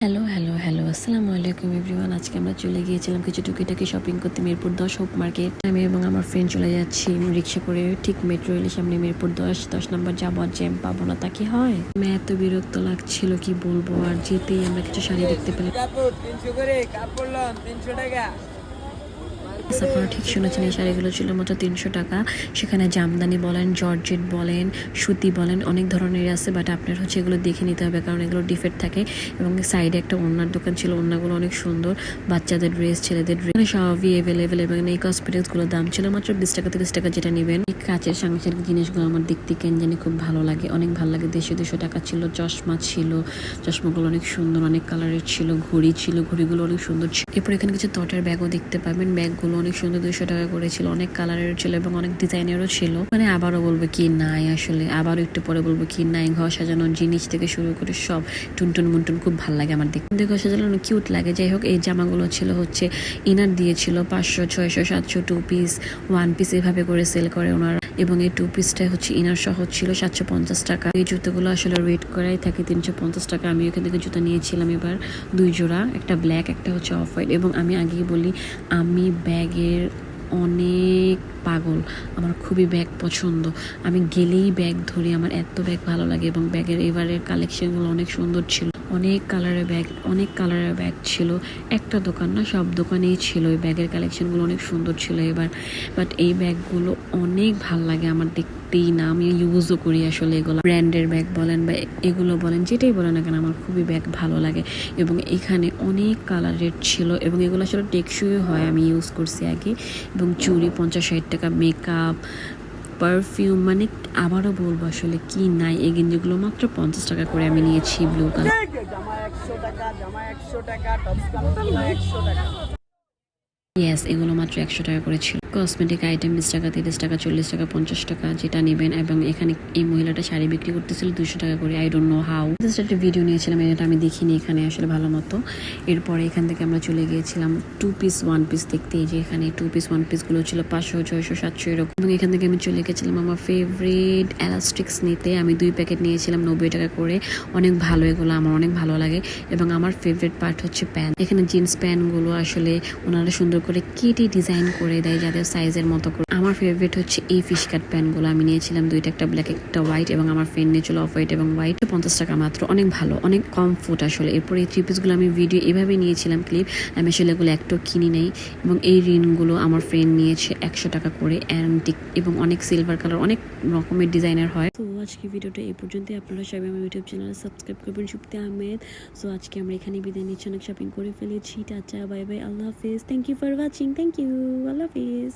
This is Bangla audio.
Hello, hello, hello. আসসালামু আলাইকুম এভরিওয়ান। আজকে আমরা চলে গিয়েছিলাম কিছু টুকিটাকি শপিং করতে মিরপুর ১০ হোপ মার্কেট। আমি এবং আমার ফ্রেন্ড চলে যাচ্ছি রিক্সা করে ঠিক মেট্রো রেলের সামনে মিরপুর ১০ নম্বর যাবো, আর জ্যাম পাবো না তা কি হয়? আমি এত বিরক্ত লাগছিল কি বলবো, আর যেতেই আমরা কিছু শাড়ি দেখতে পেলাম। কাপড় 300 করে কাপড় লন 300 টাকা। আপনারা ঠিক শুনেছেন, এই শাড়িগুলো ছিল মাত্র ৩০০ টাকা। সেখানে জামদানি বলেন, জর্জেট বলেন, সুতি বলেন, অনেক ধরনের আছে। বাট আপনার হচ্ছে এগুলো দেখে নিতে হবে, কারণ এগুলো ডিফেক্ট থাকে। এবং সাইডে একটা ওড়নার দোকান ছিল, ওড়নাগুলো অনেক সুন্দর। বাচ্চাদের ড্রেস, ছেলেদের ড্রেস, সবই অ্যাভেলেবেল। এবং এই কসমেটিক্সগুলোর দাম ছিল মাত্র 20 টাকা 30 টাকা, যেটা নেবেন। এই কাচের সাংসারিক জিনিসগুলো আমার দেখতে কেন জানি খুব ভালো লাগে, অনেক ভালো লাগে। 150-200 টাকা ছিল। চশমা ছিল, চশমাগুলো অনেক সুন্দর, অনেক কালারের ছিল। ঘড়ি ছিল, ঘড়িগুলো অনেক সুন্দর ছিল। এরপর এখানে কিছু তটের ব্যাগও দেখতে পাবেন। ব্যাগগুলো অনেক সুন্দর, 200 টাকা করে ছিল। অনেক কালারের ছিল এবং অনেক ডিজাইনেরও ছিল। মানে আবারও বলবো কি নাই, আসলে আবারও একটু পরে বলবো কি নাই। ঘর সাজানোর জিনিস থেকে শুরু করে সব টুনটুন মুনটুন খুব ভালো লাগে আমার দেখতে। ঘর সাজানো কিউট লাগে। যাই হোক, এই জামাগুলো ছিল হচ্ছে ইনার দিয়েছিল 500, 600, 700 2 পিস 1 পিস এভাবে করে সেল করে ওনারা। এবং এই 2 পিসটা হচ্ছে ইনার সহ ছিল 750 টাকা। এই জুতোগুলো আসলে রেট করাই থাকে 350 টাকা। আমি এখান থেকে জুতো নিয়েছিলাম এবার 2 জোড়া, একটা ব্ল্যাক, একটা হচ্ছে অফ হোয়াইট। এবং আমি আগেই বলি, আমি ব্যাগের অনেক পাগল, আমার খুবই ব্যাগ পছন্দ। আমি গেলেই ব্যাগ ধরি, আমার এত ব্যাগ ভালো লাগে। এবং ব্যাগের এবারের কালেকশনগুলো অনেক সুন্দর ছিল। অনেক কালারের ব্যাগ ছিল। একটা দোকান না, সব দোকানেই ছিল। এই ব্যাগের কালেকশনগুলো অনেক সুন্দর ছিল এবার। বাট এই ব্যাগগুলো অনেক ভাল লাগে আমার দেখতেই না, আমি ইউজও করি আসলে। এগুলো ব্র্যান্ডের ব্যাগ বলেন বা এগুলো বলেন, যেটাই বলেন না কেন, আমার খুবই ব্যাগ ভালো লাগে। এবং এখানে অনেক কালারের ছিল এবং এগুলো আসলে টেকসই হয়, আমি ইউজ করছি আগে। এবং চুড়ি 50-60 টাকা, মেকআপ, পারফিউম, মানে আবারও বলবো আসলে কি নাই। এই গেঞ্জিগুলো মাত্র 50 টাকা করে আমি নিয়েছি, ব্লু কালার। জামা 100 টাকা, জামা 100 টাকা, টপস কাপড় 100 টাকা। ইয়েস, এগুলো মাত্র 100 টাকা করে ছিল। কসমেটিক আইটেম 20 টাকা, 30 টাকা, 40 টাকা, 50 টাকা, যেটা নেবেন। এবং এখানে এই মহিলাটা শাড়ি বিক্রি করতেছিল 200 টাকা করে। I don't know how. Just একটা ভিডিও নিয়েছিলাম, এটা আমি দেখিনি এখানে আসলে ভালো মতো। এরপরে এখান থেকে আমরা চলে গিয়েছিলাম 2 পিস 1 পিস দেখতে। এই যে এখানে 2 পিস 1 পিসগুলো ছিল 500, 600, 700 এরকম। এবং এখান থেকে আমি চলে গেছিলাম আমার ফেভারিট এলাস্টিক্স নিতে। আমি 2 প্যাকেট নিয়েছিলাম 90 টাকা করে। অনেক ভালো, এগুলো আমার অনেক ভালো লাগে। এবং আমার ফেভারিট পার্ট হচ্ছে প্যান্ট। এখানে জিন্স প্যান্টগুলো আসলে ওনারা সুন্দর করে কেটে ডিজাইন করে দেয় যাদের সাইজের মতো করে। আমার ফেভারিট হচ্ছে এই ফিশ কাট প্যান্টগুলো। আমি নিয়েছিলাম 2টা, একটা ব্ল্যাক একটা হোয়াইট। এবং আমার ফ্রেন্ড নিয়েছিল অফ হোয়াইট এবং হোয়াইট। 50 টাকা মাত্র, অনেক ভালো, অনেক কমফোর্ট আসলে। এরপর এই 3 পিসগুলো আমি ভিডিও এভাবে নিয়েছিলাম ক্লিপ, আমি আসলে এগুলো একটাও কিনি নেই। এবং এই রিনগুলো আমার ফ্রেন্ড নিয়েছে 100 টাকা করে, অ্যান্টিক এবং অনেক সিলভার কালার, অনেক রকমের ডিজাইনের হয়। তো আজকে ভিডিওটা এই পর্যন্তই। আপনারা সবাই আমার ইউটিউব চ্যানেলে সাবস্ক্রাইব করবেন, সুপ্তি আহমেদ। সো আজকে আমরা এখানে বিদায় নিচ্ছি, অনেক শপিং করে ফেলেছি। টাটা, বাই বাই, আল্লাহ হাফিজ। Thank you for watching, thank you, আল্লাহ হাফিজ।